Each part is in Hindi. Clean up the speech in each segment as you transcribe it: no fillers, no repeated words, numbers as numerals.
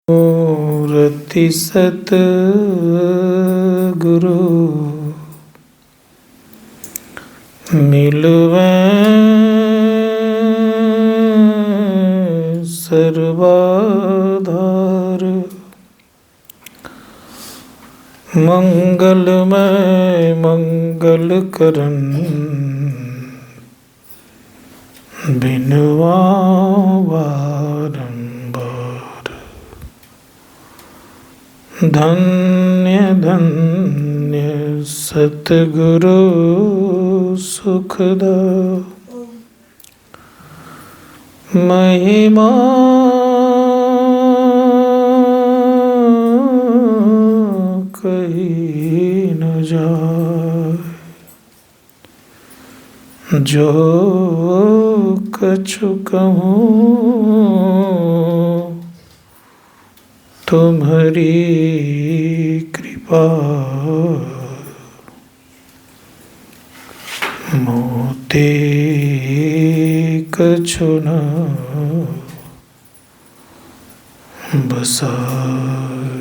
मूर्ति सतगुरु मिलवै सर्वाधार। मंगलमय मंगल करन बिनवा बारंबार। धन्य धन्य सतगुरु सुखदा महिमा कही न जाए। जो कछु कहूँ तुम्हारी कृपा। मोते कछु न बसाए।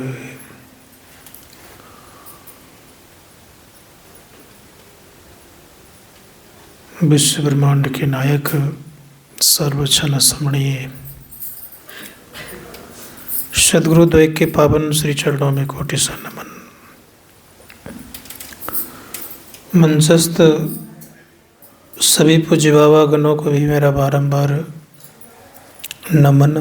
विश्व ब्रह्मांड के नायक सर्वक्षण स्मरणीय सदगुरु द्वय के पावन श्री चरणों में कोटि सा नमन। मंचस्थ सभी पूज्य बाबा गणों को भी मेरा बारंबार नमन।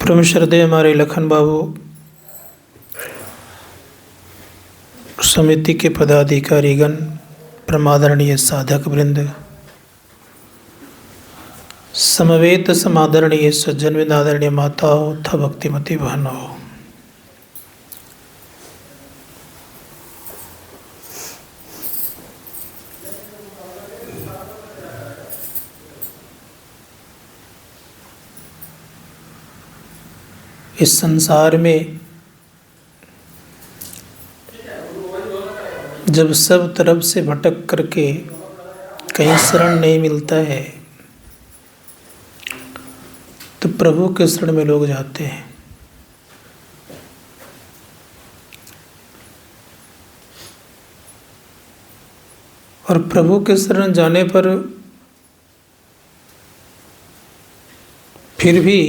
परम श्रद्धेय हमारे लखन बाबू समिति के पदाधिकारीगण, प्रमादरणीय साधक वृंद, समवेत समादरणीय सज्जन वृंद, आदरणीय माताओं तथा भक्तिमती बहनों, इस संसार में जब सब तरफ से भटक करके कहीं शरण नहीं मिलता है तो प्रभु के शरण में लोग जाते हैं। और प्रभु के शरण जाने पर फिर भी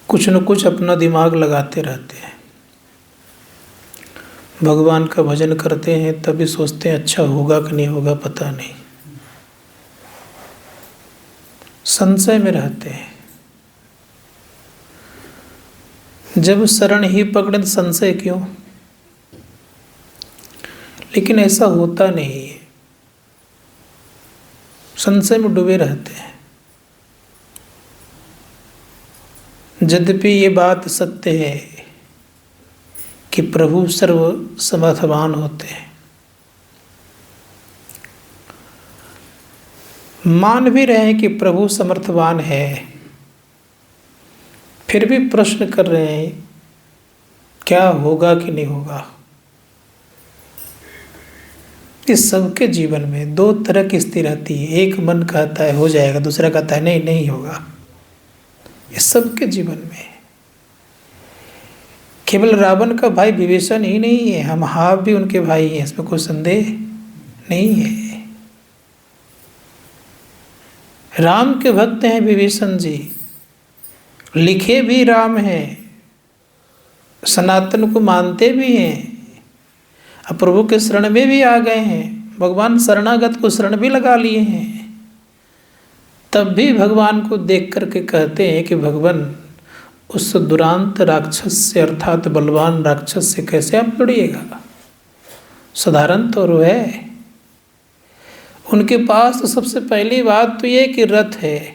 कुछ न कुछ अपना दिमाग लगाते रहते हैं। भगवान का भजन करते हैं तभी सोचते हैं अच्छा होगा कि नहीं होगा पता नहीं, संशय में रहते हैं। जब शरण ही पकड़े तो संशय क्यों? लेकिन ऐसा होता नहीं है, संशय में डूबे रहते हैं। यद्यपि ये बात सत्य है कि प्रभु सर्व समर्थवान होते हैं, मान भी रहे हैं कि प्रभु समर्थवान है, फिर भी प्रश्न कर रहे हैं क्या होगा कि नहीं होगा। इस सबके जीवन में दो तरह की स्थिति रहती है। एक मन कहता है हो जाएगा, दूसरा कहता है नहीं नहीं होगा। ये सबके जीवन में। केवल रावण का भाई विभीषण ही नहीं है, हम आप भी उनके भाई हैं, इसमें कोई संदेह नहीं है। राम के भक्त हैं विभीषण जी, लिखे भी राम हैं, सनातन को मानते भी हैं, अब प्रभु के शरण में भी आ गए हैं। भगवान शरणागत को शरण भी लगा लिए हैं। तब भी भगवान को देख करके कहते हैं कि भगवान उस दुरांत राक्षस से अर्थात बलवान राक्षस से कैसे आप लड़िएगा? साधारण तो वो है। उनके पास तो सबसे पहली बात तो ये कि रथ है,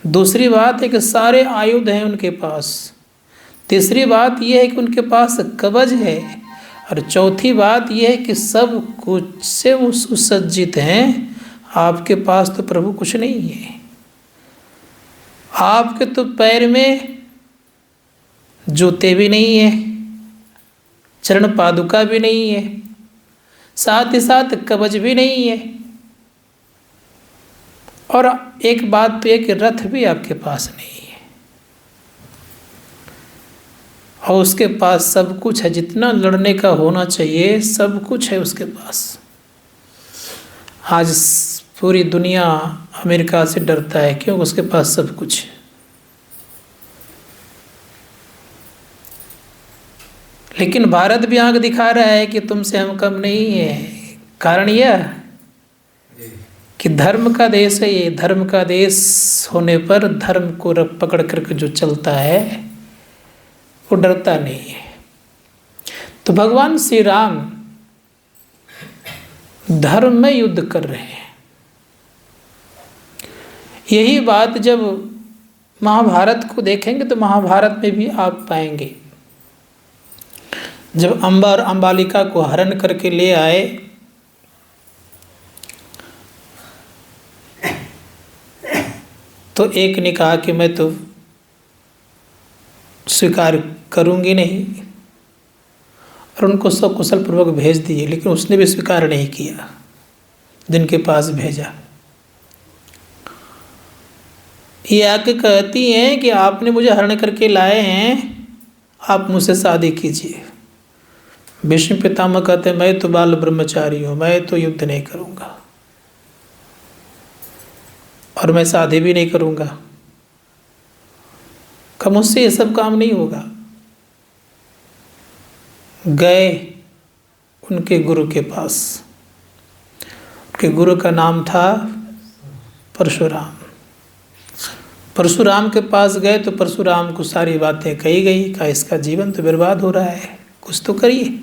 दूसरी बात है कि सारे आयुध हैं उनके पास, तीसरी बात यह है कि उनके पास कवच है, और चौथी बात यह है कि सब कुछ से वो सुसज्जित हैं। आपके पास तो प्रभु कुछ नहीं है। आपके तो पैर में जूते भी नहीं है, चरण पादुका भी नहीं है, साथ ही साथ कवच भी नहीं है। और एक बात तो है कि रथ भी आपके पास नहीं है, और उसके पास सब कुछ है, जितना लड़ने का होना चाहिए सब कुछ है उसके पास। आज पूरी दुनिया अमेरिका से डरता है, क्यों? उसके पास सब कुछ है। लेकिन भारत भी आंख दिखा रहा है कि तुमसे हम कम नहीं है। कारण यह कि धर्म का देश है ये। धर्म का देश होने पर धर्म को पकड़ करके जो चलता है वो डरता नहीं है। तो भगवान श्री राम धर्म में युद्ध कर रहे हैं। यही बात जब महाभारत को देखेंगे तो महाभारत में भी आप पाएंगे। जब अम्बा और अम्बालिका को हरण करके ले आए तो एक ने कहा कि मैं तो स्वीकार करूंगी नहीं, और उनको सकुशल पूर्वक भेज दिए, लेकिन उसने भी स्वीकार नहीं किया जिनके पास भेजा। ये आके कहती हैं कि आपने मुझे हरण करके लाए हैं, आप मुझसे शादी कीजिए। भीष्म पितामह कहते हैं मैं तो बाल ब्रह्मचारी हूँ, मैं तो युद्ध नहीं करूँगा और मैं शादी भी नहीं करूँगा, कब मुझसे ये सब काम नहीं होगा। गए उनके गुरु के पास, उनके गुरु का नाम था परशुराम। परशुराम के पास गए तो परशुराम को सारी बातें कही गई, कहा इसका जीवन तो बर्बाद हो रहा है, कुछ तो करिए।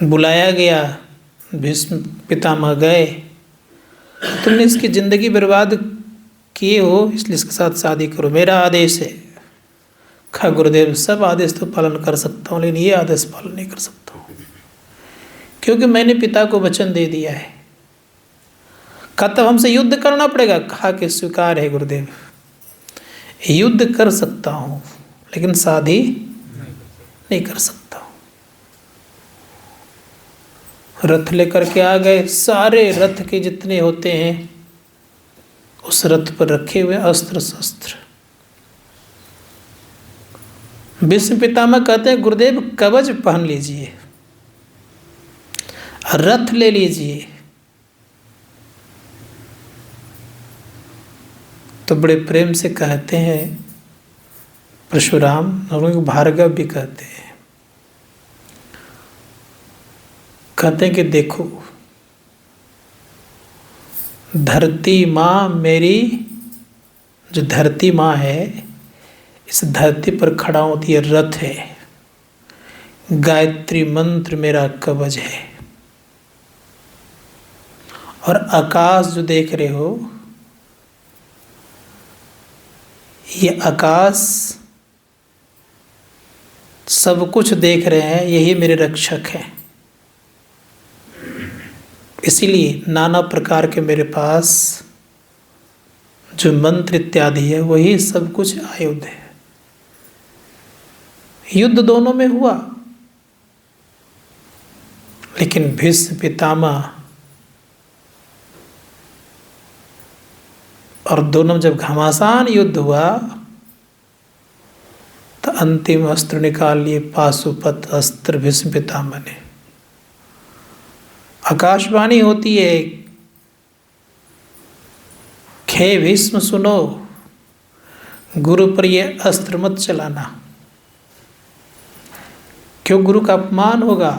बुलाया गया, भीष्म पितामह गए, तुमने इसकी ज़िंदगी बर्बाद किए हो, इसलिए इसके साथ शादी करो, मेरा आदेश है। खा गुरुदेव सब आदेश तो पालन कर सकता हूँ, लेकिन ये आदेश पालन नहीं कर सकता हूँ, क्योंकि मैंने पिता को वचन दे दिया है। कहा तब हमसे युद्ध करना पड़ेगा? कहा कि स्वीकार है गुरुदेव, युद्ध कर सकता हूँ लेकिन शादी नहीं कर सकता। रथ लेकर के आ गए, सारे रथ के जितने होते हैं उस रथ पर रखे हुए अस्त्र शस्त्र। भीष्म पितामह कहते हैं गुरुदेव कवच पहन लीजिए, रथ ले लीजिए। तो बड़े प्रेम से कहते हैं परशुराम, और भार्गव भी कहते हैं, कहते हैं कि देखो धरती माँ मेरी, जो धरती माँ है इस धरती पर खड़ा होती है रथ है, गायत्री मंत्र मेरा कवच है, और आकाश जो देख रहे हो ये आकाश सब कुछ देख रहे हैं, यही मेरे रक्षक हैं। इसीलिए नाना प्रकार के मेरे पास जो मंत्र इत्यादि है वही सब कुछ आयुध है। युद्ध दोनों में हुआ, लेकिन भीष्म पितामह और दोनों जब घमासान युद्ध हुआ तो अंतिम अस्त्र निकाल लिए, पाशुपत अस्त्र भीष्म पितामह ने। आकाशवाणी होती है, खे भीष्म सुनो, गुरु पर ये अस्त्र मत चलाना, क्यों? गुरु का अपमान होगा,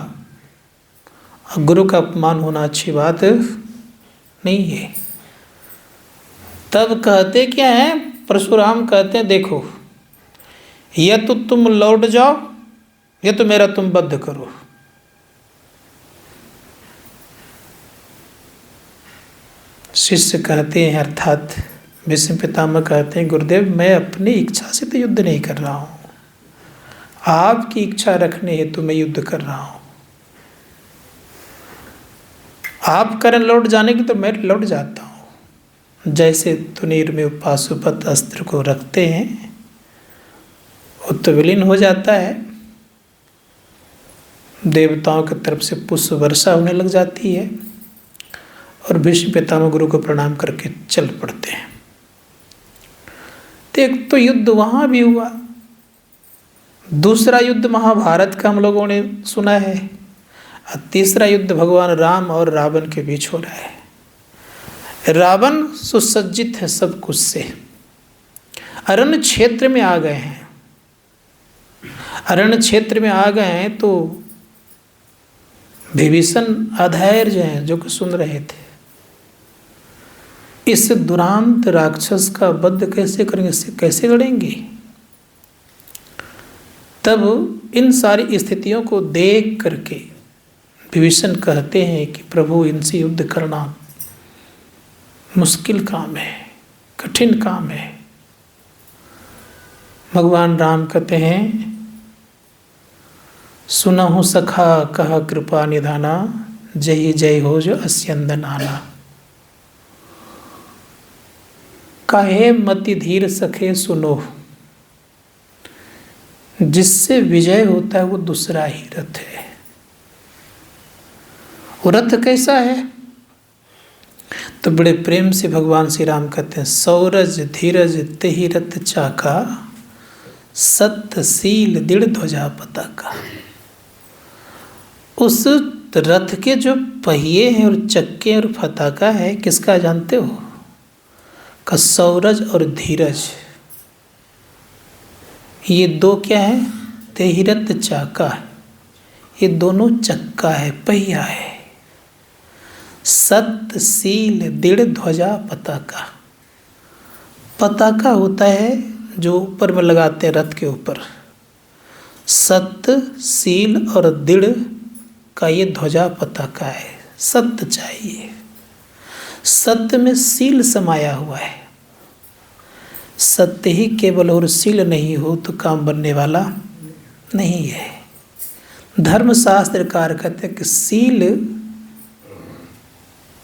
गुरु का अपमान होना अच्छी बात नहीं है। तब कहते क्या है परशुराम, कहते हैं देखो या तो तुम लौट जाओ या तो मेरा तुम वध करो। शिष्य कहते हैं, अर्थात भीष्म पितामह कहते हैं गुरुदेव मैं अपनी इच्छा से तो युद्ध नहीं कर रहा हूँ, आपकी इच्छा रखने हेतु मैं युद्ध कर रहा हूँ। आप करें लौट जाने की तो मैं लौट जाता हूँ। जैसे तुनीर में पाशुपत अस्त्र को रखते हैं वो तो विलीन हो जाता है, देवताओं की तरफ से पुष्प वर्षा होने लग जाती है, और भीष्म पितामह गुरु को प्रणाम करके चल पड़ते हैं। तो एक तो युद्ध वहाँ भी हुआ, दूसरा युद्ध महाभारत का हम लोगों ने सुना है, और तीसरा युद्ध भगवान राम और रावण के बीच हो रहा है। रावण सुसज्जित है सब कुछ से, अरण्य क्षेत्र में आ गए हैं। अरण्य क्षेत्र में आ गए हैं तो विभीषण अधैर्य हैं जो कि सुन रहे थे। इस दुरांत राक्षस का वध कैसे करेंगे, इससे कैसे लड़ेंगे। तब इन सारी स्थितियों को देख करके विभीषण कहते हैं कि प्रभु इनसे युद्ध करना मुश्किल काम है, कठिन काम है। भगवान राम कहते हैं सुनहु सखा कहा कृपा निधाना, जय जय हो जो अस्यंदन आना। काहे मति धीर सखे सुनो, जिससे विजय होता है वो दूसरा ही रथ है। वो रथ कैसा है, तो बड़े प्रेम से भगवान श्री राम कहते हैं सौरज धीरज तेहि रथ चाका, सत्यशील दृढ़ ध्वजा पताका। उस रथ के जो पहिए हैं और चक्के और पताका है किसका जानते हो, का सौरज और धीरज। ये दो क्या है, तेहि रथ चाका, ये दोनों चक्का है, पहिया है। सत्यशील दृढ़ ध्वजा पताका, पताका होता है जो ऊपर में लगाते हैं रथ के ऊपर। सत्य शील और दृढ़ का ये ध्वजा पताका है। सत्य चाहिए, सत्य में शील समाया हुआ है। सत्य ही केवल और शील नहीं हो तो काम बनने वाला नहीं है। धर्मशास्त्रकार कहते हैं कि शील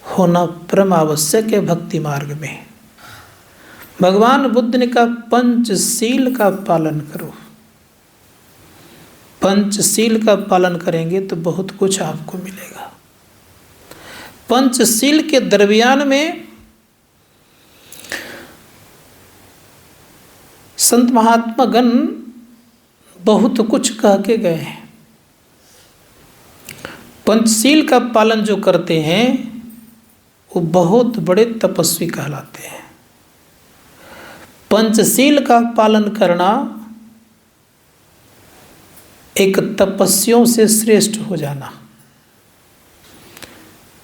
होना परम आवश्यक है भक्ति मार्ग में। भगवान बुद्ध ने कहा पंचशील का पालन करो। पंचशील का पालन करेंगे तो बहुत कुछ आपको मिलेगा। पंचशील के दरमियान में संत महात्मा गण बहुत कुछ कह के गए हैं। पंचशील का पालन जो करते हैं वो बहुत बड़े तपस्वी कहलाते हैं। पंचशील का पालन करना एक तपस्वियों से श्रेष्ठ हो जाना।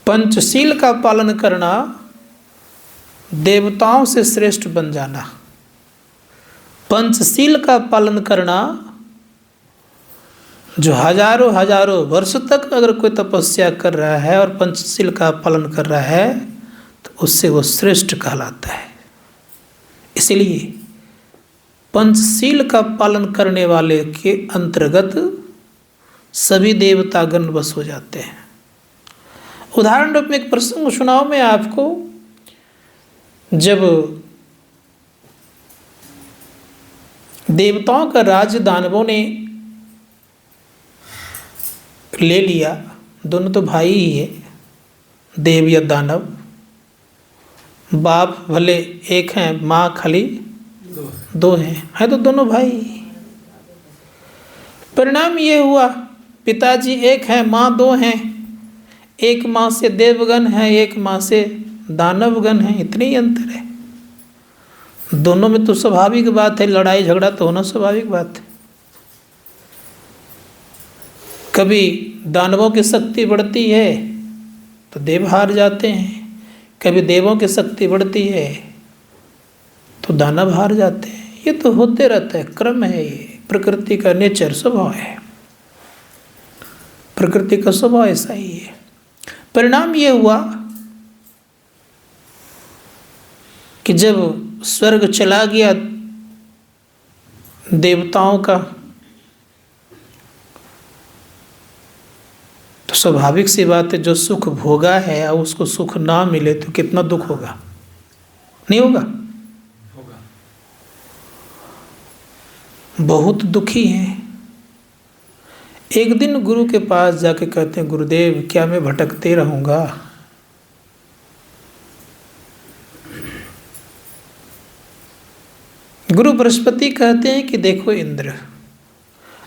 पंचशील का पालन करना देवताओं से श्रेष्ठ बन जाना। पंचशील का पालन करना जो हजारों हजारों वर्ष तक अगर कोई तपस्या कर रहा है और पंचशील का पालन कर रहा है तो उससे वो श्रेष्ठ कहलाता है। इसलिए पंचशील का पालन करने वाले के अंतर्गत सभी देवतागण बस हो जाते हैं। उदाहरण रूप में एक प्रसंग सुनाओ मैं आपको। जब देवताओं का राज्य दानवों ने ले लिया, दोनों तो भाई ही है, देव या दानव। बाप भले एक हैं, माँ खाली दो हैं तो दोनों भाई। परिणाम ये हुआ पिताजी एक हैं, माँ दो हैं। एक माँ से देवगण है, एक माँ से दानवगण है, इतने ही अंतर है। दोनों में तो स्वाभाविक बात है, लड़ाई झगड़ा तो होना स्वाभाविक बात है। कभी दानवों की शक्ति बढ़ती है तो देव हार जाते हैं, कभी देवों की शक्ति बढ़ती है तो दानव हार जाते हैं। ये तो होते रहता है, क्रम है, ये प्रकृति का नेचर, स्वभाव है। प्रकृति का स्वभाव ऐसा ही है। परिणाम ये हुआ कि जब स्वर्ग चला गया देवताओं का, तो स्वाभाविक सी बात है जो सुख भोगा है और उसको सुख ना मिले तो कितना दुख होगा, नहीं होगा? बहुत दुखी हैं। एक दिन गुरु के पास जाके कहते हैं गुरुदेव क्या मैं भटकते रहूँगा? गुरु बृहस्पति कहते हैं कि देखो इंद्र,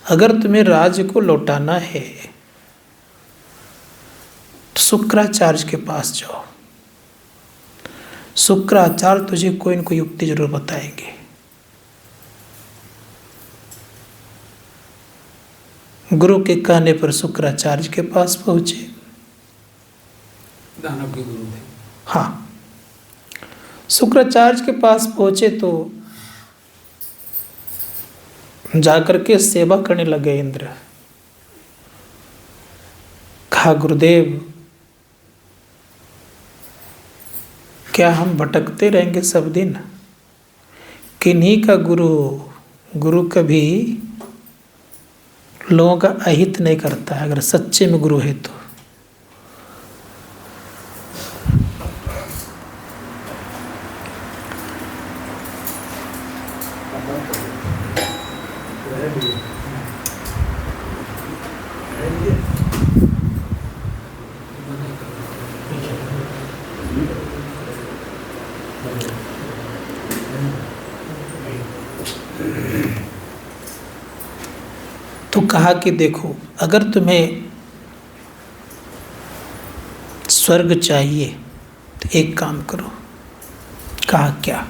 अगर तुम्हें राज्य को लौटाना है तो शुक्राचार्य के पास जाओ। शुक्राचार्य तुझे कोई न कोई युक्ति जरूर बताएंगे। गुरु के कहने पर शुक्राचार्य के पास पहुंचे। दानव के गुरु थे। हाँ, शुक्राचार्य के पास पहुंचे तो जाकर के सेवा करने लगे इंद्र। कहा, गुरुदेव क्या हम भटकते रहेंगे सब दिन? किन्हीं का गुरु कभी लोगों का अहित नहीं करता है, अगर सच्चे में गुरु है तो। तो कहा कि देखो, अगर तुम्हें स्वर्ग चाहिए तो एक काम करो। कहा, क्या?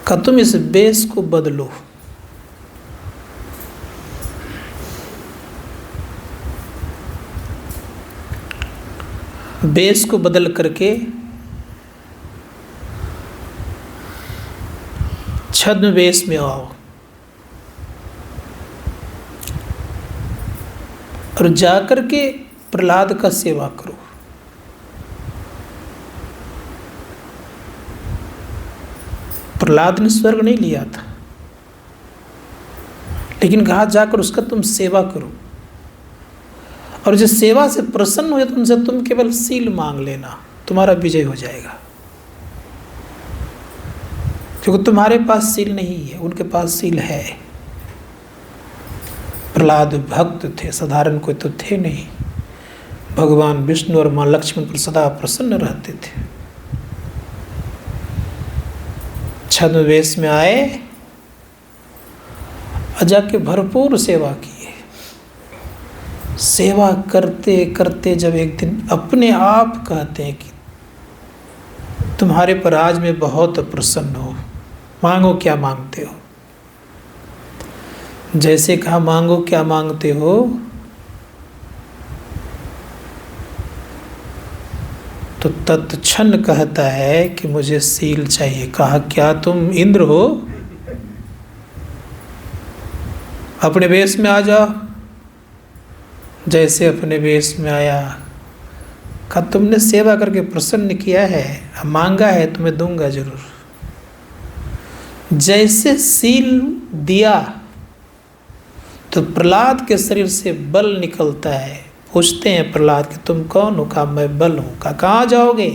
कहा, तुम इस वेश को बदलो। वेश को बदल करके छद्म वेश में आओ और जाकर के प्रहलाद का सेवा करो। प्रहलाद ने स्वर्ग नहीं लिया था, लेकिन कहा जाकर उसका तुम सेवा करो, और जिस सेवा से प्रसन्न हो तो उनसे तुम केवल सील मांग लेना, तुम्हारा विजय हो जाएगा। क्योंकि तुम्हारे पास सील नहीं है, उनके पास सील है। प्रहलाद भक्त थे, साधारण कोई तो थे नहीं। भगवान विष्णु और माँ लक्ष्मण पर सदा प्रसन्न रहते थे। छद्म वेश में आए और जाके भरपूर सेवा किए। सेवा करते करते जब एक दिन अपने आप कहते हैं कि तुम्हारे पर आज मैं बहुत प्रसन्न हूँ, मांगो क्या मांगते हो। जैसे कहा, मांगो क्या मांगते हो, तो तत्क्षण कहता है कि मुझे सील चाहिए। कहा, क्या तुम इंद्र हो? अपने वेश में आ जाओ। जैसे अपने वेश में आया, कहा, तुमने सेवा करके प्रसन्न किया है, मांगा है, तुम्हें दूंगा जरूर। जैसे सील दिया तो प्रहलाद के शरीर से बल निकलता है। पूछते हैं प्रहलाद कि तुम कौन हो? कहा, मैं बल हूँ। कहा, कहाँ जाओगे?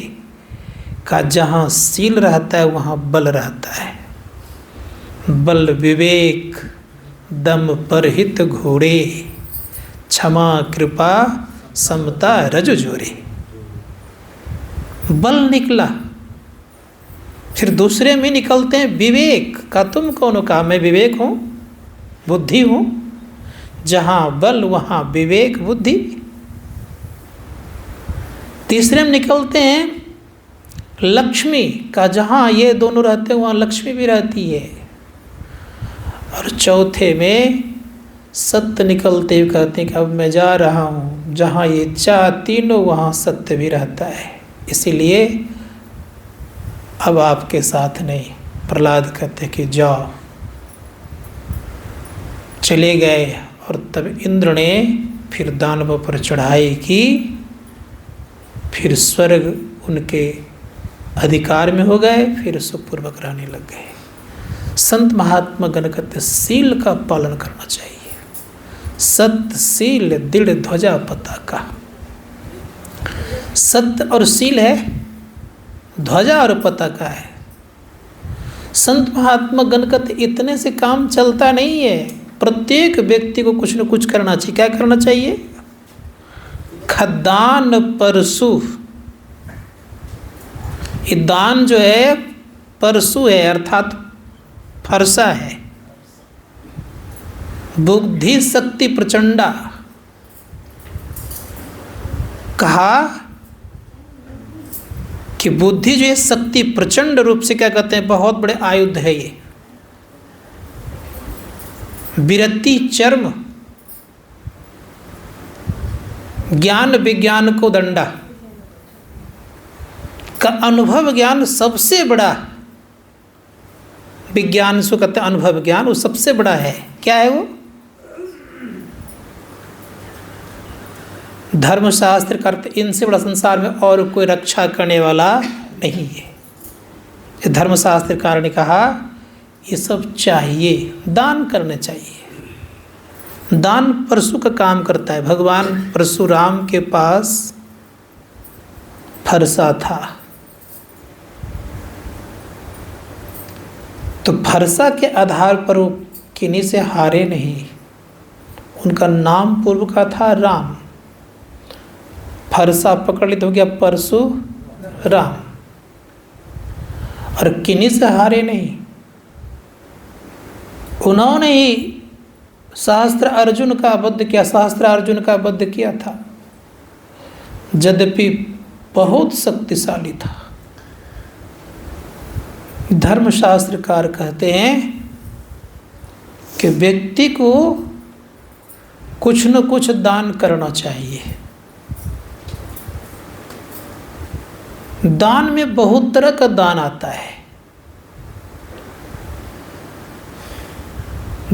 कहा, जहाँ सील रहता है वहाँ बल रहता है। बल विवेक दम परहित घोड़े, क्षमा कृपा समता रज जोरे। बल निकला। फिर दूसरे में निकलते हैं विवेक। कहा, तुम कौन हो? कहा, मैं विवेक हूँ, बुद्धि हूँ। जहाँ बल वहाँ विवेक बुद्धि। तीसरे में निकलते हैं लक्ष्मी का, जहाँ ये दोनों रहते हैं वहाँ लक्ष्मी भी रहती है। और चौथे में सत्य निकलते हुए कहते हैं कि अब मैं जा रहा हूँ, जहाँ ये चार तीनों वहाँ सत्य भी रहता है, इसीलिए अब आपके साथ नहीं। प्रहलाद कहते कि जाओ। चले गए। और तब इंद्र ने फिर दानवों पर चढ़ाई की। फिर स्वर्ग उनके अधिकार में हो गए, फिर सुखपूर्वक रहने लग गए। संत महात्मा गण कहते सील का पालन करना चाहिए। सत्य सील दृढ़ ध्वजा पताका। सत्य और सील है, ध्वजा और पताका है। संत महात्मा गण कहते इतने से काम चलता नहीं है। प्रत्येक व्यक्ति को कुछ न कुछ करना चाहिए। क्या करना चाहिए? खदान परसु। ये दान जो है परशु है अर्थात फरसा है। बुद्धि शक्ति प्रचंडा, कहा कि बुद्धि जो है शक्ति प्रचंड रूप से क्या कहते हैं, बहुत बड़े आयुध है ये। विरति चर्म, ज्ञान विज्ञान को दंडा, का अनुभव ज्ञान सबसे बड़ा विज्ञान से कहते हैं, अनुभव ज्ञान वो सबसे बड़ा है। क्या है वो? धर्मशास्त्र करते, इनसे बड़ा संसार में और कोई रक्षा करने वाला नहीं है। धर्मशास्त्रकार ने कहा ये सब चाहिए, दान करने चाहिए। दान परशु का काम करता है। भगवान परशुराम के पास फरसा था, तो फरसा के आधार पर वो किन्हीं से हारे नहीं। उनका नाम पूर्व का था राम, फरसा पकड़ ली तो हो गया परशु राम, और किन्हीं से हारे नहीं। उन्होंने ही सहस्त्र अर्जुन का वध किया, सहस्त्र अर्जुन का वध किया था, यद्यपि बहुत शक्तिशाली था। धर्मशास्त्रकार कहते हैं कि व्यक्ति को कुछ न कुछ दान करना चाहिए। दान में बहुत तरह का दान आता है।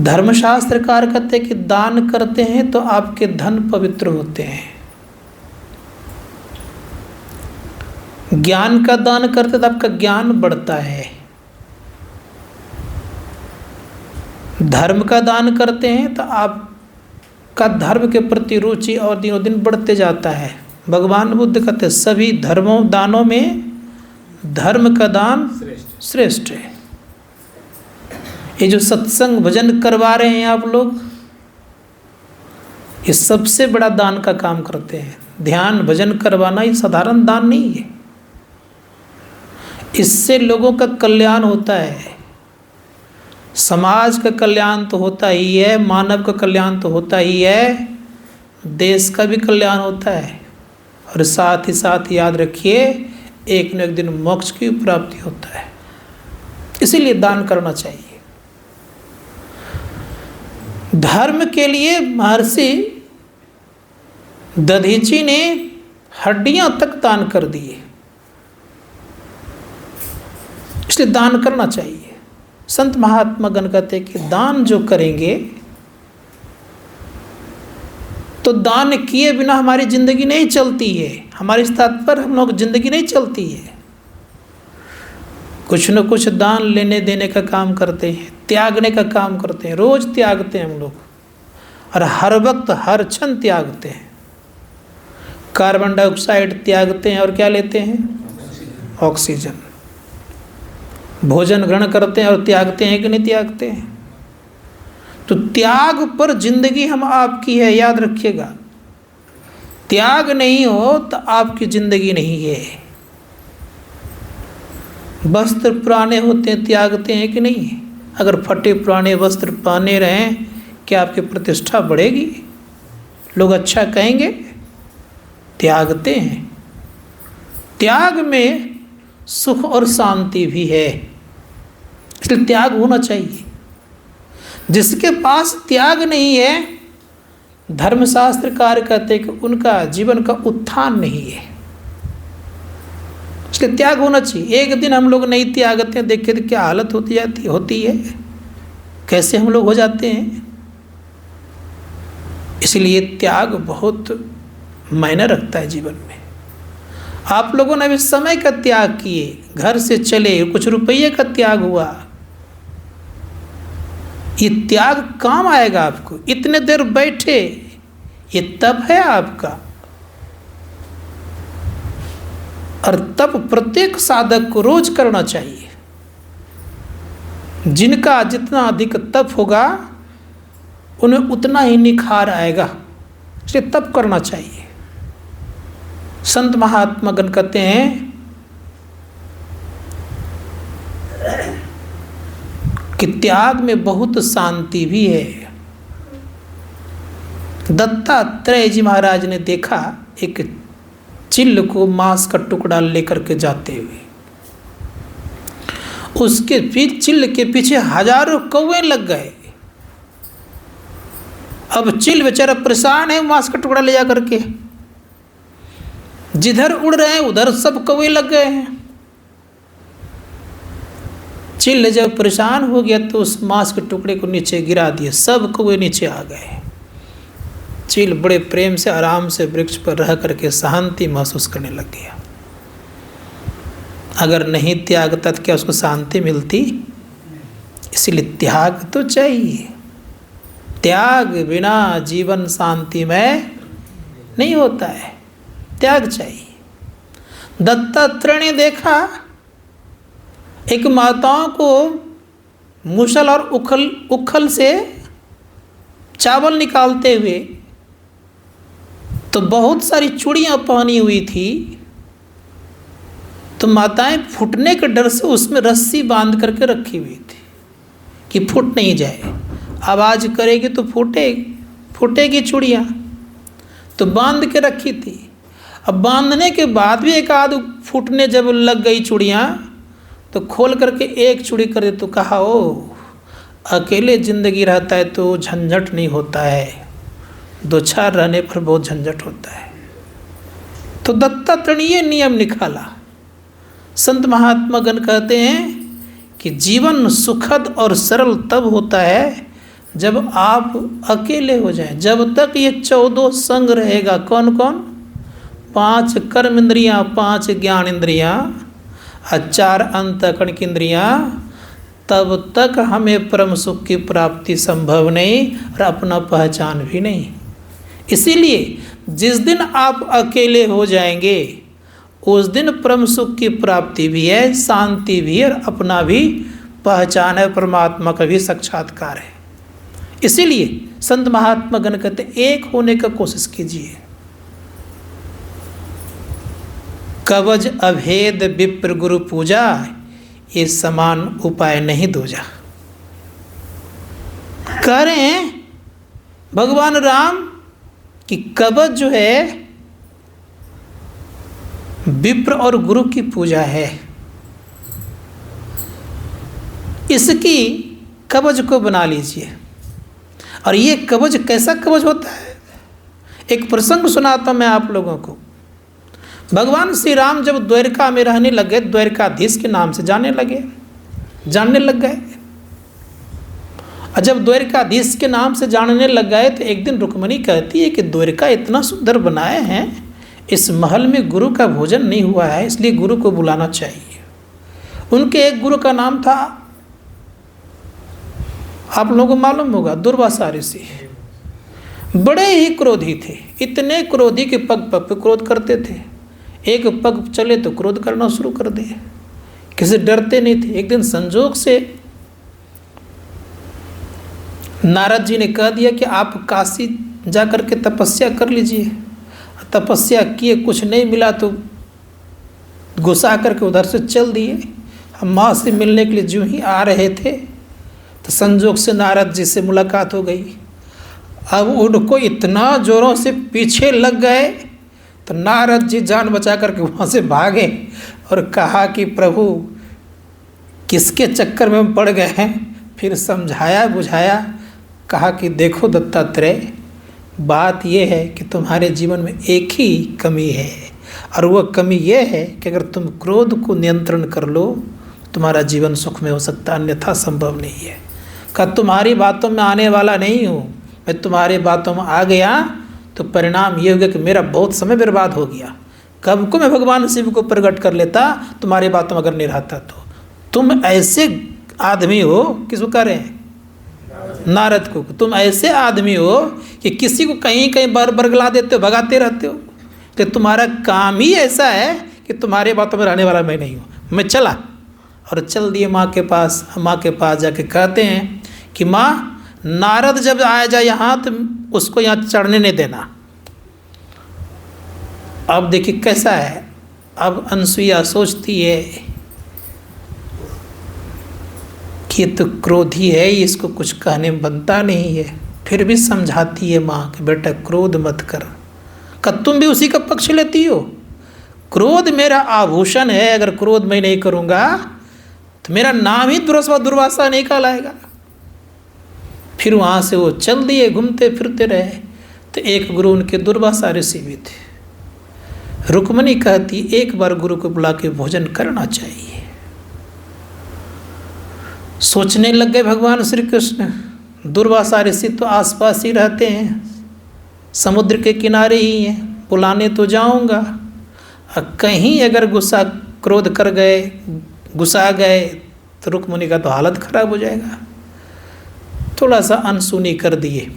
धर्मशास्त्रकार कहते हैं कि दान करते हैं तो आपके धन पवित्र होते हैं। ज्ञान का दान करते तो आपका ज्ञान बढ़ता है। धर्म का दान करते हैं तो आपका धर्म के प्रति रुचि और दिनों दिन बढ़ते जाता है। भगवान बुद्ध कहते हैं सभी धर्मों दानों में धर्म का दान श्रेष्ठ है। ये जो सत्संग भजन करवा रहे हैं आप लोग, ये सबसे बड़ा दान का काम करते हैं। ध्यान भजन करवाना ये साधारण दान नहीं है। इससे लोगों का कल्याण होता है, समाज का कल्याण तो होता ही है, मानव का कल्याण तो होता ही है, देश का भी कल्याण होता है, और साथ ही साथ याद रखिए एक न एक दिन मोक्ष की प्राप्ति होता है। इसीलिए दान करना चाहिए। धर्म के लिए महर्षि दधीची ने हड्डियां तक दान कर दिए, इसलिए दान करना चाहिए। संत महात्मा गण कहते हैं कि दान जो करेंगे तो दान किए बिना हमारी जिंदगी नहीं चलती है, हमारे इस तात्पर्य हम लोग जिंदगी नहीं चलती है। कुछ न कुछ दान लेने देने का काम करते हैं, त्यागने का काम करते हैं। रोज त्यागते हैं हम लोग, और हर वक्त हर क्षण त्यागते हैं। कार्बन डाइऑक्साइड त्यागते हैं और क्या लेते हैं? ऑक्सीजन। भोजन ग्रहण करते हैं और त्यागते हैं कि नहीं त्यागते हैं? तो त्याग पर जिंदगी हम आपकी है, याद रखिएगा। त्याग नहीं हो तो आपकी जिंदगी नहीं है। वस्त्र पुराने होते हैं, त्यागते हैं कि नहीं? अगर फटे पुराने वस्त्र पहने रहें, क्या आपकी प्रतिष्ठा बढ़ेगी? लोग अच्छा कहेंगे? त्यागते हैं। त्याग में सुख और शांति भी है, इसलिए त्याग होना चाहिए। जिसके पास त्याग नहीं है, धर्मशास्त्रकार कहते हैं कि उनका जीवन का उत्थान नहीं है, इसलिए त्याग होना चाहिए। एक दिन हम लोग नहीं त्यागते हैं, देखिए तो क्या हालत होती है, कैसे हम लोग हो जाते हैं। इसलिए त्याग बहुत मायने रखता है जीवन में। आप लोगों ने अभी समय का त्याग किए, घर से चले, कुछ रुपये का त्याग हुआ, ये त्याग काम आएगा आपको। इतने देर बैठे, ये तप है आपका। और तप प्रत्येक साधक को रोज करना चाहिए। जिनका जितना अधिक तप होगा उनमें उतना ही निखार आएगा, इसलिए तप करना चाहिए। संत महात्मा गण कहते हैं त्याग में बहुत शांति भी है। दत्तात्रेय जी महाराज ने देखा एक चिल्ल को मांस का टुकड़ा लेकर के जाते हुए, उसके चिल्ल के पीछे हजारों कौवे लग गए। अब चिल्ल बेचारा परेशान है मांस का टुकड़ा ले जा करके, जिधर उड़ रहे हैं उधर सब कौवे लग गए हैं। चिल्ल जब परेशान हो गया तो उस मांस के टुकड़े को नीचे गिरा दिए, सब कौवे नीचे आ गए। चिल्ल बड़े प्रेम से आराम से वृक्ष पर रह करके शांति महसूस करने लग गया। अगर नहीं त्यागता तो क्या उसको शांति मिलती? इसलिए त्याग तो चाहिए। त्याग बिना जीवन शांतिमय नहीं होता है, त्याग चाहिए। दत्तात्रेय ने देखा एक माताओं को मुसल और उखल से चावल निकालते हुए, तो बहुत सारी चूड़ियाँ पहनी हुई थी, तो माताएं फूटने के डर से उसमें रस्सी बांध करके रखी हुई थी कि फूट नहीं जाए। आवाज़ करेगी तो फूटेगी चूड़ियाँ, तो बांध के रखी थी। अब बांधने के बाद भी एक आध फूटने जब लग गई चूड़ियाँ, तो खोल करके एक चूड़ी कर दे। तो कहा ओ अकेले ज़िंदगी रहता है तो झंझट नहीं होता है, दो चार रहने पर बहुत झंझट होता है। तो दत्तात्रेय ने ये नियम निकाला। संत महात्मा गण कहते हैं कि जीवन सुखद और सरल तब होता है जब आप अकेले हो जाएं। जब तक ये 14 संग रहेगा, कौन कौन? 5 कर्म इंद्रियाँ, 5 ज्ञान इंद्रियाँ और 4 अंतःकरण की इंद्रियाँ, तब तक हमें परम सुख की प्राप्ति संभव नहीं और अपना पहचान भी नहीं। इसीलिए जिस दिन आप अकेले हो जाएंगे उस दिन परम सुख की प्राप्ति भी है, शांति भी है और अपना भी पहचान है, परमात्मा का भी साक्षात्कार है। इसीलिए संत महात्मा गण कहते एक होने का कोशिश कीजिए। कवच अभेद विप्र गुरु पूजा, ये समान उपाय नहीं दूजा। कह रहे हैं भगवान राम कि कवच जो है विप्र और गुरु की पूजा है, इसकी कवच को बना लीजिए। और ये कवच कैसा कवच होता है? एक प्रसंग सुनाता मैं आप लोगों को। भगवान श्री राम जब द्वारिका में रहने लगे, द्वारिकाधीश के नाम से जानने लग गए। और जब द्वारिकाधीश के नाम से जानने लग गए तो एक दिन रुक्मिणी कहती है कि द्वारिका इतना सुंदर बनाए हैं, इस महल में गुरु का भोजन नहीं हुआ है, इसलिए गुरु को बुलाना चाहिए। उनके एक गुरु का नाम था, आप लोगों को मालूम होगा, दुर्वासा ऋषि। बड़े ही क्रोधी थे, इतने क्रोधी कि पग पग पे क्रोध करते थे। एक पग चले तो क्रोध करना शुरू कर दिए, किसी डरते नहीं थे। एक दिन संजोग से नारद जी ने कह दिया कि आप काशी जा कर के तपस्या कर लीजिए। तपस्या किए, कुछ नहीं मिला तो गुस्सा करके उधर से चल दिए। हम माँ से मिलने के लिए जो ही आ रहे थे तो संजोग से नारद जी से मुलाकात हो गई। अब उनको इतना जोरों से पीछे लग गए तो नारद जी जान बचा करके वहाँ से भागे और कहा कि प्रभु किसके चक्कर में हम पड़ गए हैं। फिर समझाया बुझाया, कहा कि देखो दत्तात्रेय, बात यह है कि तुम्हारे जीवन में एक ही कमी है, और वह कमी यह है कि अगर तुम क्रोध को नियंत्रण कर लो तुम्हारा जीवन सुख में हो सकता, अन्यथा संभव नहीं है। कहा तुम्हारी बातों में आने वाला नहीं हूँ, मैं तुम्हारी बातों में आ गया तो परिणाम ये हो गया कि मेरा बहुत समय बर्बाद हो गया। कब को मैं भगवान शिव को प्रकट कर लेता तुम्हारी बातों में अगर नहीं रहता तो। तुम ऐसे आदमी हो, किसको कह रहे हैं? नारद को। तुम ऐसे आदमी हो कि किसी को कहीं कहीं बरगला देते हो, भगाते रहते हो। तो तुम्हारा काम ही ऐसा है कि तुम्हारे बातों में रहने वाला मैं नहीं हूँ। मैं चला और चल दिए माँ के पास। माँ के पास जाके कहते हैं कि माँ, नारद जब आया जाए यहाँ तो उसको यहाँ चढ़ने नहीं देना। अब देखिए कैसा है। अब अनसुईया सोचती है कि ये तो क्रोधी है, इसको कुछ कहने बनता नहीं है। फिर भी समझाती है माँ कि बेटा क्रोध मत कर। तुम भी उसी का पक्ष लेती हो। क्रोध मेरा आभूषण है, अगर क्रोध मैं नहीं करूँगा तो मेरा नाम ही दुर्वासा नहीं कहलाएगा। फिर वहाँ से वो चल दिए, घूमते फिरते रहे। तो एक गुरु उनके दुर्वासा ऋषि भी थे। रुक्मणी कहती एक बार गुरु को बुला के भोजन करना चाहिए। सोचने लग गए भगवान श्री कृष्ण, दुर्वासा ऋषि तो आसपास ही रहते हैं, समुद्र के किनारे ही हैं, बुलाने तो जाऊंगा, कहीं अगर क्रोध कर गए, गुस्सा गए तो रुक्मणी का तो हालत खराब हो जाएगा। थोड़ा सा अनसुनी कर दिए।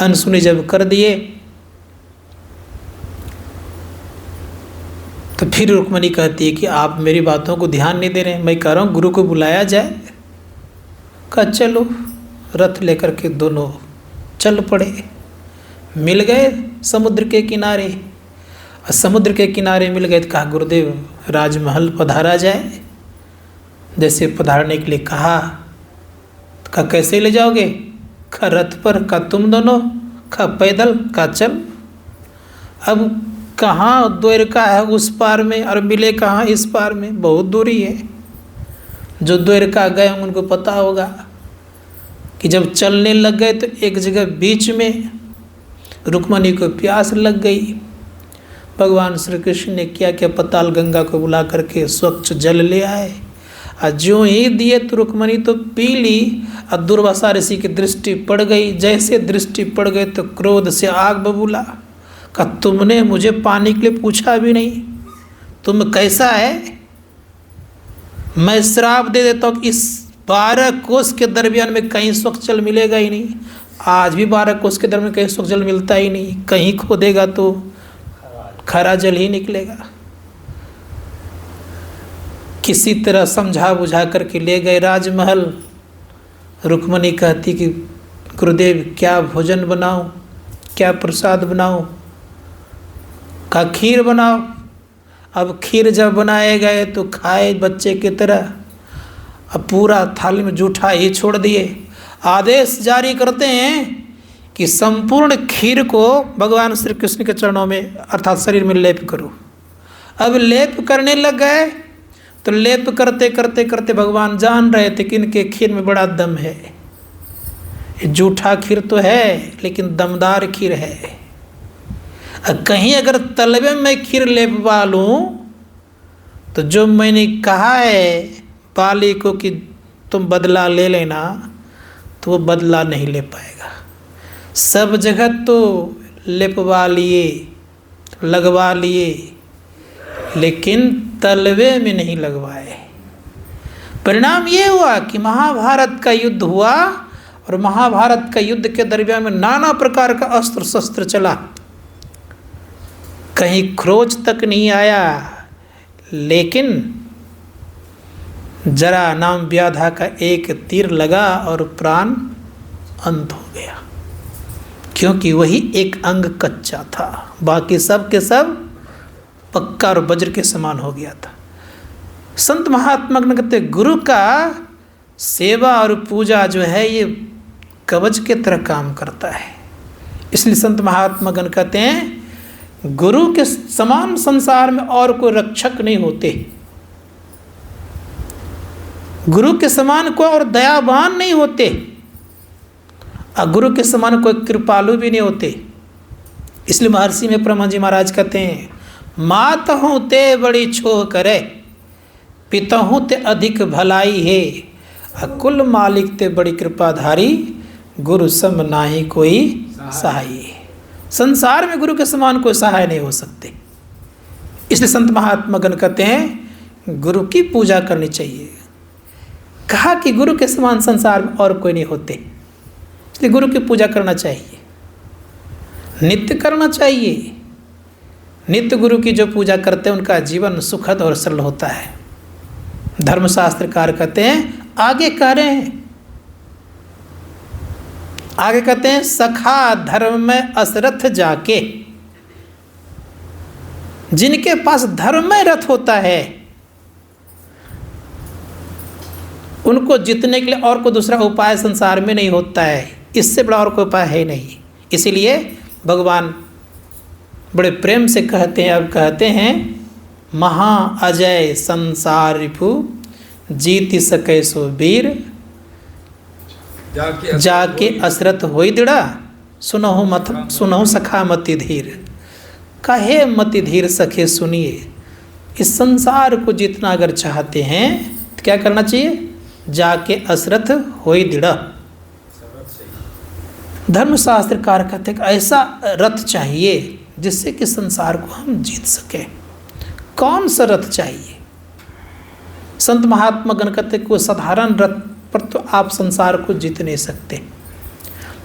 अनसुनी जब कर दिए तो फिर रुक्मणी कहती है कि आप मेरी बातों को ध्यान नहीं दे रहे हैं, मैं कह रहा हूँ गुरु को बुलाया जाए। कहा चलो। रथ लेकर के दोनों चल पड़े, मिल गए समुद्र के किनारे। और समुद्र के किनारे मिल गए तो कहा गुरुदेव राजमहल पधारा जाए। जैसे पधारने के लिए कहा तो कहा कैसे ले जाओगे? कहा रथ पर। कहा तुम दोनों? कहा पैदल। कहा चल। अब कहाँ द्वारका है उस पार में और मिले कहाँ इस पार में, बहुत दूरी है। जो द्वारका गए उनको पता होगा कि जब चलने लग गए तो एक जगह बीच में रुक्मणी को प्यास लग गई। भगवान श्री कृष्ण ने क्या क्या पताल गंगा को बुला करके स्वच्छ जल ले आए, और जो ही दिए तो रुक्मणी तो पी ली। और दुर्वासा ऋषि की दृष्टि पड़ गई। जैसे दृष्टि पड़ गई तो क्रोध से आग बबूला। कहा तुमने मुझे पानी के लिए पूछा भी नहीं, तुम कैसा है? मैं श्राप दे देता हूँ कि इस 12 कोस के दरमियान में कहीं स्वच्छ जल मिलेगा ही नहीं। आज भी 12 कोस के दरमियान कहीं स्वच्छ जल मिलता ही नहीं, कहीं खोदेगा तो खरा जल ही निकलेगा। किसी तरह समझा बुझा करके ले गए राजमहल। रुक्मणी कहती कि गुरुदेव क्या भोजन बनाऊं, क्या प्रसाद बनाऊं? कहा खीर बनाओ। अब खीर जब बनाए गए तो खाए बच्चे की तरह, अब पूरा थाली में जूठा ही छोड़ दिए। आदेश जारी करते हैं कि संपूर्ण खीर को भगवान श्री कृष्ण के चरणों में अर्थात शरीर में लेप करो। अब लेप करने लग गए तो लेप करते करते करते भगवान जान रहे थे कि इनके खीर में बड़ा दम है। जूठा खीर तो है लेकिन दमदार खीर है। कहीं अगर तलवे में खीर लेपवा लूँ तो जो मैंने कहा है बाली को कि तुम बदला ले लेना, तो वो बदला नहीं ले पाएगा। सब जगह तो लेपवा लिए, लगवा लिए, लेकिन तलवे में नहीं लगवाए। परिणाम ये हुआ कि महाभारत का युद्ध हुआ, और महाभारत का युद्ध के दरमियान में नाना प्रकार का अस्त्र शस्त्र चला। कहीं खरोच तक नहीं आया, लेकिन जरा नाम व्याधा का एक तीर लगा और प्राण अंत हो गया, क्योंकि वही एक अंग कच्चा था, बाकी सब के सब पक्का और वज्र के समान हो गया था। संत महात्मा कहते गुरु का सेवा और पूजा जो है ये कवच के तरह काम करता है। इसलिए संत महात्मा गण कहते हैं गुरु के समान संसार में और कोई रक्षक नहीं होते, गुरु के समान कोई और दयावान नहीं होते, और गुरु के समान कोई कृपालु भी नहीं होते। इसलिए महर्षि में ब्रह्मा जी महाराज कहते हैं मात हूँ ते बड़ी छोह करे, पिता हूँ ते अधिक भलाई है, अकुल मालिक ते बड़ी कृपाधारी, गुरु सम नाही कोई सहाय। संसार में गुरु के समान कोई सहाय नहीं हो सकते। इसलिए संत महात्मा गण कहते हैं गुरु की पूजा करनी चाहिए। कहा कि गुरु के समान संसार में और कोई नहीं होते, इसलिए गुरु की पूजा करना चाहिए, नित्य करना चाहिए। नित्य गुरु की जो पूजा करते हैं उनका जीवन सुखद और सरल होता है। धर्मशास्त्रकार कहते हैं आगे कह रहे हैं, आगे कहते हैं सखा धर्म में असरथ जाके, जिनके पास धर्म में रथ होता है उनको जीतने के लिए और कोई दूसरा उपाय संसार में नहीं होता है, इससे बड़ा और कोई उपाय है नहीं। इसीलिए भगवान बड़े प्रेम से कहते हैं, अब कहते हैं, महा अजय संसार रिपु जीति सके सो वीर, जाके असरत होई दृढ़ा सुनहु सखा मति धीर। कहे मति धीर सखे सुनिए, इस संसार को जीतना अगर चाहते हैं तो क्या करना चाहिए? जाके असरथ होई दृढ़। धर्मशास्त्रकार कहते हैं ऐसा रथ चाहिए जिससे कि संसार को हम जीत सके। कौन सा रथ चाहिए? संत महात्मा गण कहते कोई साधारण रथ पर तो आप संसार को जीत नहीं सकते।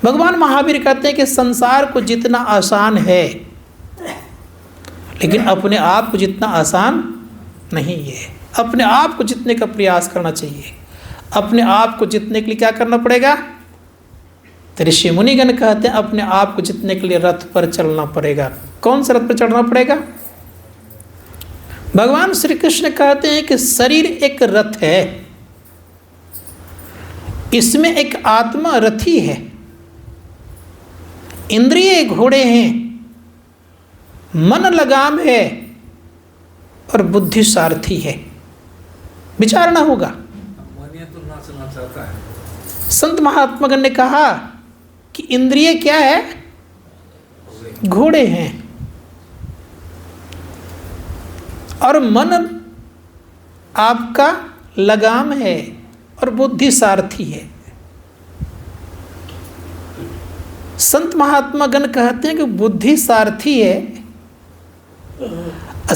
भगवान महावीर कहते हैं कि संसार को जीतना आसान है, लेकिन अपने आप को जितना आसान नहीं है। अपने आप को जीतने का प्रयास करना चाहिए। अपने आप को जीतने के लिए क्या करना पड़ेगा? तो ऋषि मुनिगण कहते हैं अपने आप को जीतने के लिए रथ पर चलना पड़ेगा। कौन सा रथ पर चढ़ना पड़ेगा? भगवान श्री कृष्ण कहते हैं कि शरीर एक रथ है, इसमें एक आत्मा रथी है, इंद्रिय घोड़े हैं, मन लगाम है और बुद्धि सारथी है। विचारना होगा। संत महात्मागण ने कहा कि इंद्रिय क्या है? घोड़े हैं, और मन आपका लगाम है और बुद्धि सारथी है। संत महात्मा गण कहते हैं कि बुद्धि सारथी है।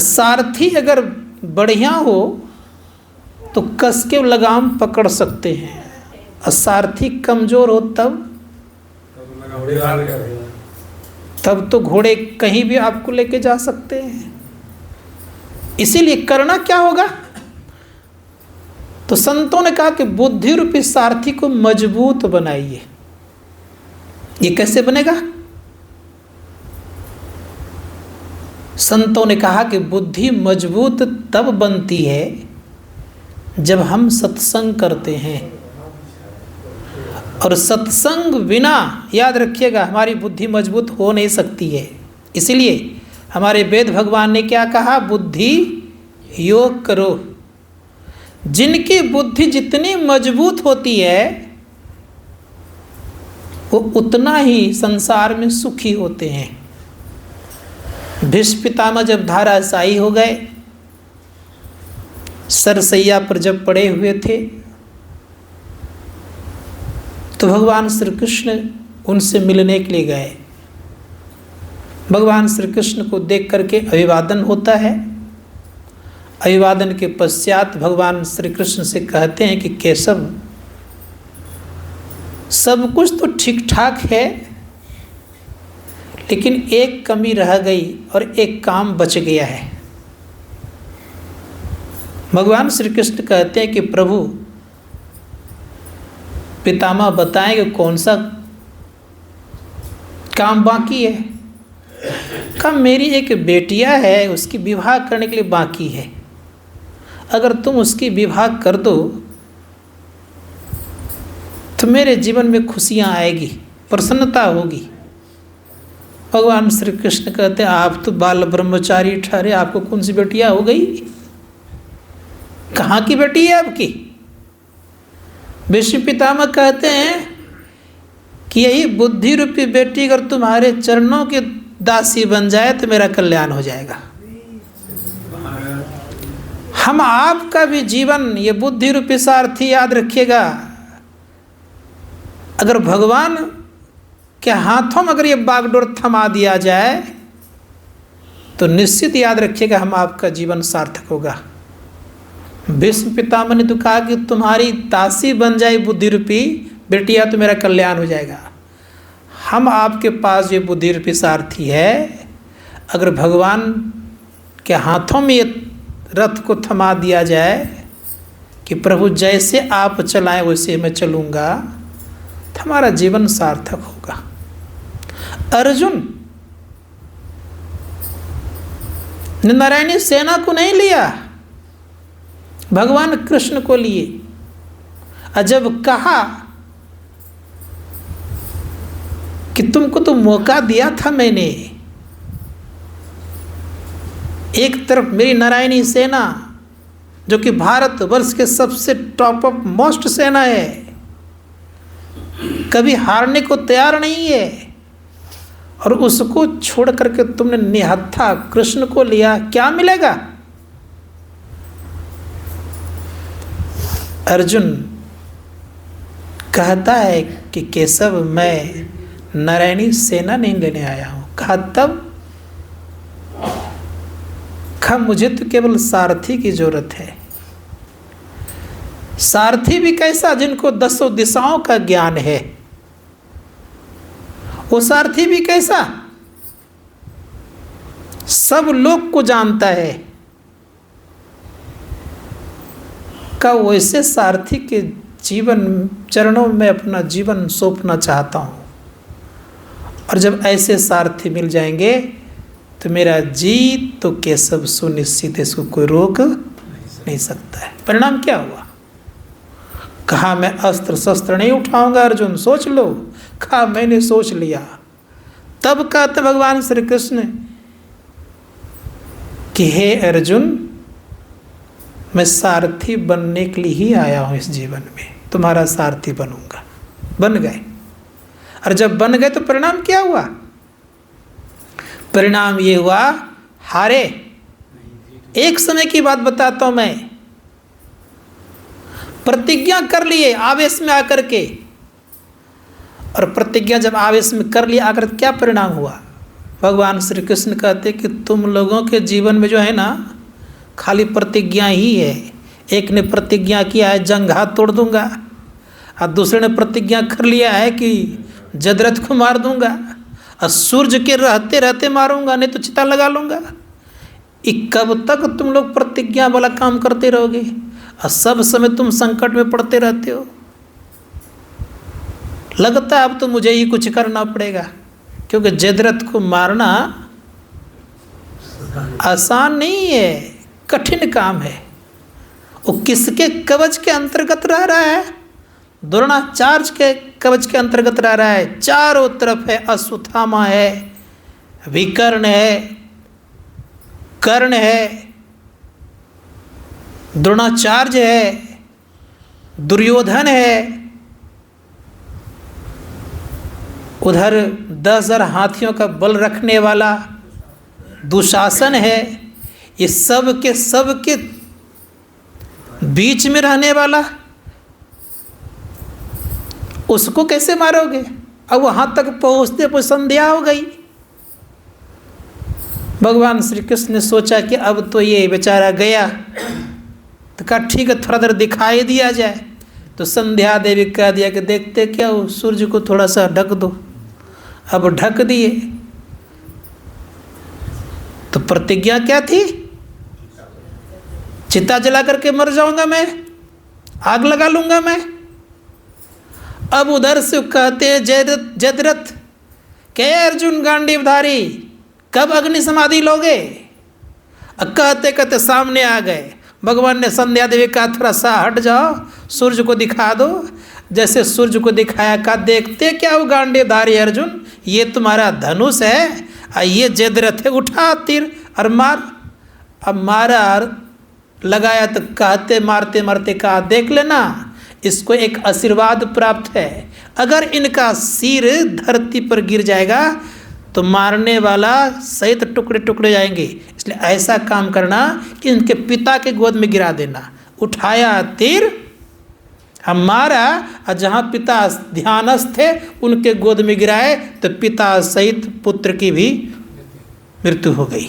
सारथी अगर बढ़िया हो तो कस के लगाम पकड़ सकते हैं, और सारथी कमजोर हो तब तो घोड़े कहीं भी आपको लेके जा सकते हैं। इसीलिए करना क्या होगा? तो संतों ने कहा कि बुद्धि रूपी सारथी को मजबूत बनाइए। ये कैसे बनेगा? संतों ने कहा कि बुद्धि मजबूत तब बनती है जब हम सत्संग करते हैं, और सत्संग बिना, याद रखिएगा, हमारी बुद्धि मजबूत हो नहीं सकती है। इसीलिए हमारे वेद भगवान ने क्या कहा? बुद्धि योग करो। जिनकी बुद्धि जितनी मजबूत होती है वो उतना ही संसार में सुखी होते हैं। भीष्म पितामह जब धाराशायी हो गए, सरसैया पर जब पड़े हुए थे, तो भगवान श्री कृष्ण उनसे मिलने के लिए गए। भगवान श्री कृष्ण को देख करके अभिवादन होता है। अभिवादन के पश्चात भगवान श्री कृष्ण से कहते हैं कि केशव, सब कुछ तो ठीक ठाक है, लेकिन एक कमी रह गई और एक काम बच गया है। भगवान श्री कृष्ण कहते हैं कि प्रभु, पितामह बताएं कि कौन सा काम बाकी है। कहा मेरी एक बेटिया है, उसकी विवाह करने के लिए बाकी है। अगर तुम उसकी विवाह कर दो तो मेरे जीवन में खुशियाँ आएगी, प्रसन्नता होगी। भगवान श्री कृष्ण कहते हैं आप तो बाल ब्रह्मचारी ठहरे, आपको कौन सी बेटियाँ हो गई? कहाँ की बेटी है आपकी? भीष्म पितामह कहते हैं कि यही बुद्धि रूपी बेटी अगर तुम्हारे चरणों की दासी बन जाए तो मेरा कल्याण हो जाएगा। हम आपका भी जीवन ये बुद्धि रूपी सारथी, याद रखिएगा, अगर भगवान के हाथों में अगर ये बागडोर थमा दिया जाए तो निश्चित याद रखिएगा हम आपका जीवन सार्थक होगा। भीष्म पितामह ने तो कहा कि तुम्हारी दासी बन जाए बुद्धि रूपी बेटिया तो मेरा कल्याण हो जाएगा। हम आपके पास ये बुद्धि रूपी सारथी है, अगर भगवान के हाथों में ये रथ को थमा दिया जाए कि प्रभु जैसे आप चलाएं वैसे मैं चलूँगा, तो हमारा जीवन सार्थक होगा। अर्जुन ने नारायणी सेना को नहीं लिया, भगवान कृष्ण को लिए। और जब कहा कि तुमको तो मौका दिया था मैंने, एक तरफ मेरी नारायणी सेना जो कि भारतवर्ष के सबसे टॉप ऑफ मोस्ट सेना है, कभी हारने को तैयार नहीं है, और उसको छोड़ करके तुमने निहत्था कृष्ण को लिया, क्या मिलेगा? अर्जुन कहता है कि केशव मैं नारायणी सेना नहीं लेने आया हूं। कहा तब? कहा मुझे तो केवल सारथी की जरूरत है। सारथी भी कैसा? जिनको 10 दिशाओं का ज्ञान है। वो सारथी भी कैसा? सब लोग को जानता है। का वैसे सारथी के जीवन चरणों में अपना जीवन सौंपना चाहता हूं, और जब ऐसे सारथी मिल जाएंगे तो मेरा जीत तो केशव सुनिश्चित है, इसको कोई रोक नहीं सकता है। परिणाम क्या हुआ? कहा मैं अस्त्र शस्त्र नहीं उठाऊंगा अर्जुन, सोच लो। कहा मैंने सोच लिया। तब कहते भगवान श्री कृष्ण कि हे अर्जुन, मैं सारथी बनने के लिए ही आया हूं इस जीवन में, तुम्हारा सारथी बनूंगा। बन गए। और जब बन गए तो परिणाम क्या हुआ? परिणाम ये हुआ हारे। एक समय की बात बताता हूं मैं। प्रतिज्ञा कर लिए आवेश में आकर के, और प्रतिज्ञा जब आवेश में कर लिया आकर, क्या परिणाम हुआ? भगवान श्री कृष्ण कहते कि तुम लोगों के जीवन में जो है ना, खाली प्रतिज्ञा ही है। एक ने प्रतिज्ञा किया है जंग हाथ तोड़ दूंगा, और दूसरे ने प्रतिज्ञा कर लिया है कि जदरथ को मार दूंगा, और सूर्य के रहते रहते मारूंगा, नहीं तो चिता लगा लूंगा। कब तक तुम लोग प्रतिज्ञा वाला काम करते रहोगे, और सब समय तुम संकट में पड़ते रहते हो। लगता है अब तो मुझे ही कुछ करना पड़ेगा, क्योंकि जदरथ को मारना आसान नहीं है, कठिन काम है। वो किसके कवच के अंतर्गत रह रहा है? द्रोणाचार्य के कवच के अंतर्गत रह रहा है। चारों तरफ है, अश्वत्थामा है, विकर्ण है, कर्ण है, द्रोणाचार्य है, दुर्योधन है, उधर 10,000 हाथियों का बल रखने वाला दुशासन है। ये सब के बीच में रहने वाला, उसको कैसे मारोगे? अब वहां तक पहुंचते संध्या हो गई। भगवान श्री कृष्ण ने सोचा कि अब तो ये बेचारा गया, तो कहा ठीक है थोड़ा देर दिखाई दिया जाए। तो संध्या देवी कह दिया कि देखते क्या हो, सूर्य को थोड़ा सा ढक दो। अब ढक दिए। तो प्रतिज्ञा क्या थी? चिता जला करके मर जाऊंगा मैं, आग लगा लूंगा मैं। अब उधर से कहते हैं जदरथ के अर्जुन गांडीवधारी, कब अग्नि समाधि लोगे? कहते कहते सामने आ गए। भगवान ने संध्या देवी का थोड़ा सा हट जाओ, सूर्य को दिखा दो। जैसे सूर्य को दिखाया, का देखते क्या हो गांडीवधारी अर्जुन, ये तुम्हारा धनुष है, और ये जदरथ है, उठा तीर और मार। अब मारा लगाया तो कहते मारते मारते कहा देख लेना, इसको एक आशीर्वाद प्राप्त है। अगर इनका सिर धरती पर गिर जाएगा तो मारने वाला सहित टुकड़े टुकड़े जाएंगे, इसलिए ऐसा काम करना कि इनके पिता के गोद में गिरा देना। उठाया तीर, हम मारा, और जहाँ पिता ध्यानस्थ थे उनके गोद में गिराए, तो पिता सहित पुत्र की भी मृत्यु हो गई।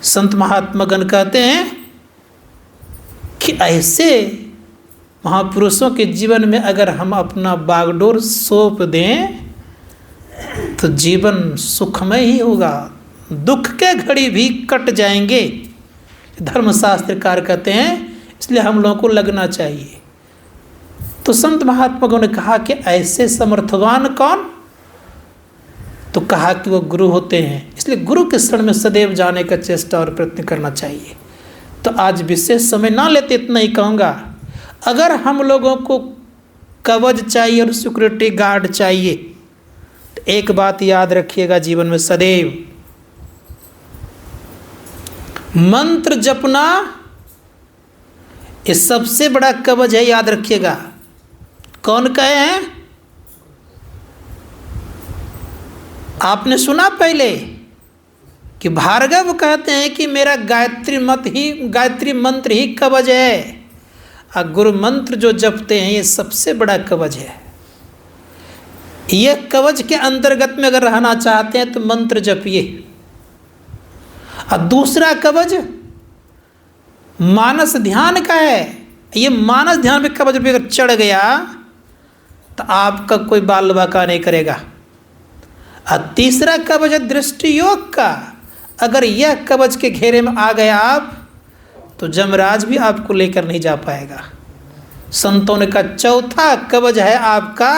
संत महात्मागण कहते हैं कि ऐसे महापुरुषों के जीवन में अगर हम अपना बागडोर सौंप दें तो जीवन सुखमय ही होगा, दुख के घड़ी भी कट जाएंगे। धर्मशास्त्रकार कहते हैं, इसलिए हम लोगों को लगना चाहिए। तो संत महात्माओं ने कहा कि ऐसे समर्थवान कौन? तो कहा कि वो गुरु होते हैं, इसलिए गुरु के शरण में सदैव जाने का चेष्टा और प्रयत्न करना चाहिए। तो आज विशेष समय ना लेते, इतना ही कहूँगा। अगर हम लोगों को कवच चाहिए और सिक्योरिटी गार्ड चाहिए तो एक बात याद रखिएगा जीवन में सदैव, मंत्र जपना ये सबसे बड़ा कवच है, याद रखिएगा। कौन कहे हैं? आपने सुना पहले कि भार्गव कहते हैं कि मेरा गायत्री मंत्र ही कवच है, और गुरु मंत्र जो जपते हैं ये सबसे बड़ा कवच है। यह कवच के अंतर्गत में अगर रहना चाहते हैं तो मंत्र जपिए। और दूसरा कवच मानस ध्यान का है। ये मानस ध्यान में कवच भी अगर चढ़ गया तो आपका कोई बाल बाका नहीं करेगा। और तीसरा कवच है दृष्टि योग का। अगर यह कवच के घेरे में आ गए आप तो जमराज भी आपको लेकर नहीं जा पाएगा। संतों ने का चौथा कवच है आपका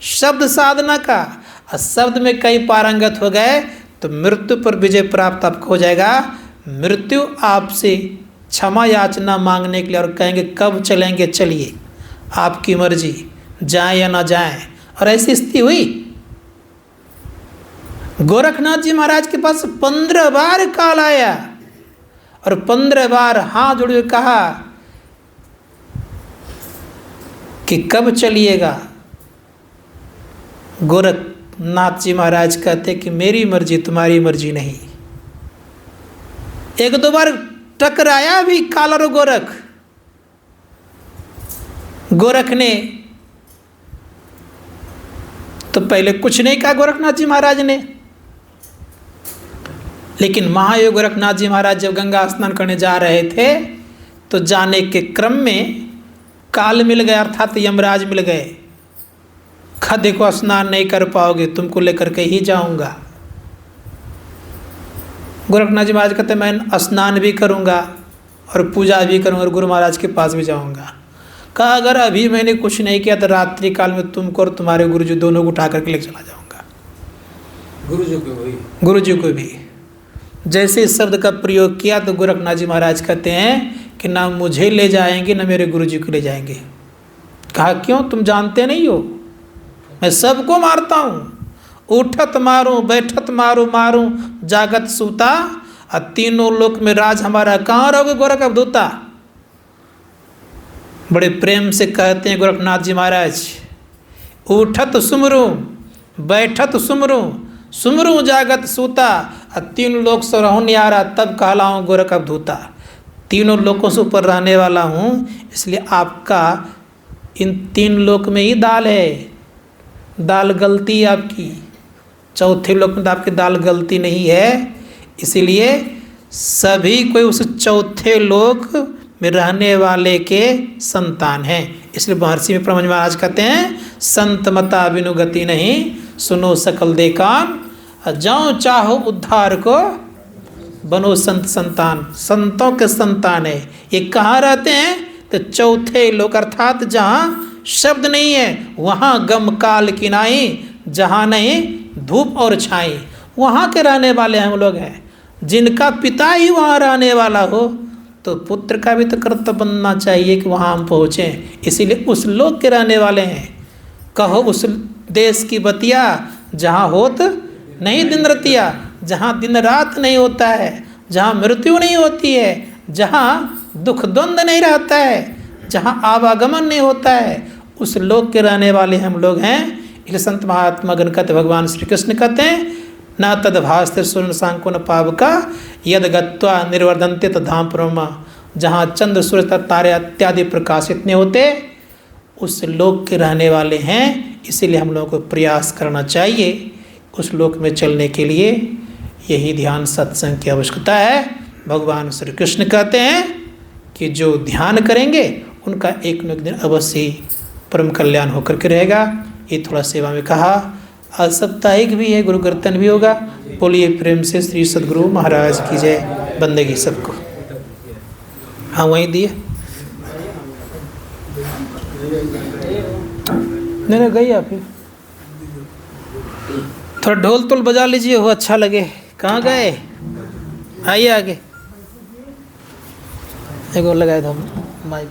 शब्द साधना का। और शब्द में कई पारंगत हो गए तो मृत्यु पर विजय प्राप्त आपको हो जाएगा। मृत्यु आपसे क्षमा याचना मांगने के लिए और कहेंगे कब चलेंगे, चलिए आपकी मर्जी, जाएं या ना जाएं। और ऐसी स्थिति हुई। गोरखनाथ जी महाराज के पास 15 बार काल आया और 15 बार हाथ जोड़ के कहा कि कब चलिएगा। गोरखनाथ जी महाराज कहते कि मेरी मर्जी तुम्हारी मर्जी नहीं। एक दो बार टकराया भी काल और गोरख ने तो पहले कुछ नहीं कहा गोरखनाथ जी महाराज ने। लेकिन महायोग गोरखनाथ जी महाराज जब गंगा स्नान करने जा रहे थे तो जाने के क्रम में काल मिल गया, अर्थात यमराज मिल गए। खड्डे को स्नान नहीं कर पाओगे, तुमको लेकर के ही जाऊंगा। गोरखनाथ जी महाराज कहते मैं स्नान भी करूंगा और पूजा भी करूंगा और गुरु महाराज के पास भी जाऊंगा। कहा अगर अभी मैंने कुछ नहीं किया तो रात्रि काल में तुमको और तुम्हारे गुरुजी दोनों को उठा करके लेकर चला जाऊंगा। गुरुजी को भी जैसे इस शब्द का प्रयोग किया तो गोरखनाथ जी महाराज कहते हैं कि ना मुझे ले जाएंगे ना मेरे गुरुजी को ले जाएंगे। कहा क्यों? तुम जानते नहीं हो मैं सबको मारता हूँ। उठत मारूं, बैठत मारूं, जागत सूता, और तीनों लोक में राज हमारा। कहाँ रहोगे गोरख अवधूता? बड़े प्रेम से कहते हैं गोरखनाथ जी महाराज, उठत सुमरूं, बैठत सुमरूं जागत सूता, और तीन लोक से रहूं न्यारा, तब कहलाऊं गोरख अवधूता। तीनों लोकों से ऊपर रहने वाला हूँ, इसलिए आपका इन 3 लोक में ही दाल है। दाल गलती आपकी, चौथे लोक में तो आपकी दाल गलती नहीं है। इसीलिए सभी कोई उस चौथे लोक में रहने वाले के संतान हैं। इसलिए महर्षि में प्रमंज महाराज कहते हैं संत मता बिनु गति नहीं, सुनो सकल देकान, जाओ चाहो उद्धार को बनो संत संतान। संतों के संतान है। ये कहाँ रहते हैं? तो चौथे लोक, अर्थात जहाँ शब्द नहीं है वहाँ गम काल किनाई, जहाँ नहीं धूप और छाई, वहाँ के रहने वाले हम लोग हैं। जिनका पिता ही वहाँ रहने वाला हो तो पुत्र का भी तो कर्तव्य बनना चाहिए कि वहाँ हम पहुँचें। इसीलिए उस लोक के रहने वाले हैं। कहो उस देश की बतिया जहाँ होत नहीं दिन रतिया, जहाँ दिन रात नहीं होता है, जहाँ मृत्यु नहीं होती है, जहाँ दुख द्वंद्व नहीं रहता है, जहाँ आवागमन नहीं होता है, उस लोक के रहने वाले हम लोग हैं। इसलिए संत महात्मा गण कहते, भगवान श्री कृष्ण कहते हैं न तद भास्ते सूर्य सांको न पावका यद गत्वा निर्वर्धनते तद्धाम ब्रह्मा। जहाँ चंद्र सूर्य तारे इत्यादि प्रकाशित नहीं होते उस लोक के रहने वाले हैं। इसीलिए हम लोगों को प्रयास करना चाहिए उस लोक में चलने के लिए। यही ध्यान सत्संग की आवश्यकता है। भगवान श्री कृष्ण कहते हैं कि जो ध्यान करेंगे उनका एक न एक दिन अवश्य परम कल्याण होकर के रहेगा। ये थोड़ा सेवा में कहा। आज साप्ताहिक भी है, गुरु कीर्तन भी होगा। बोलिए प्रेम से श्री सद्गुरु महाराज की जय। बंदगी सबको। हाँ वहीं दिए नहीं गई आप ही थोड़ा ढोल तोल बजा लीजिए, हो अच्छा लगे। कहाँ गए? आइए आगे। एक और लगाए थे हम माइक।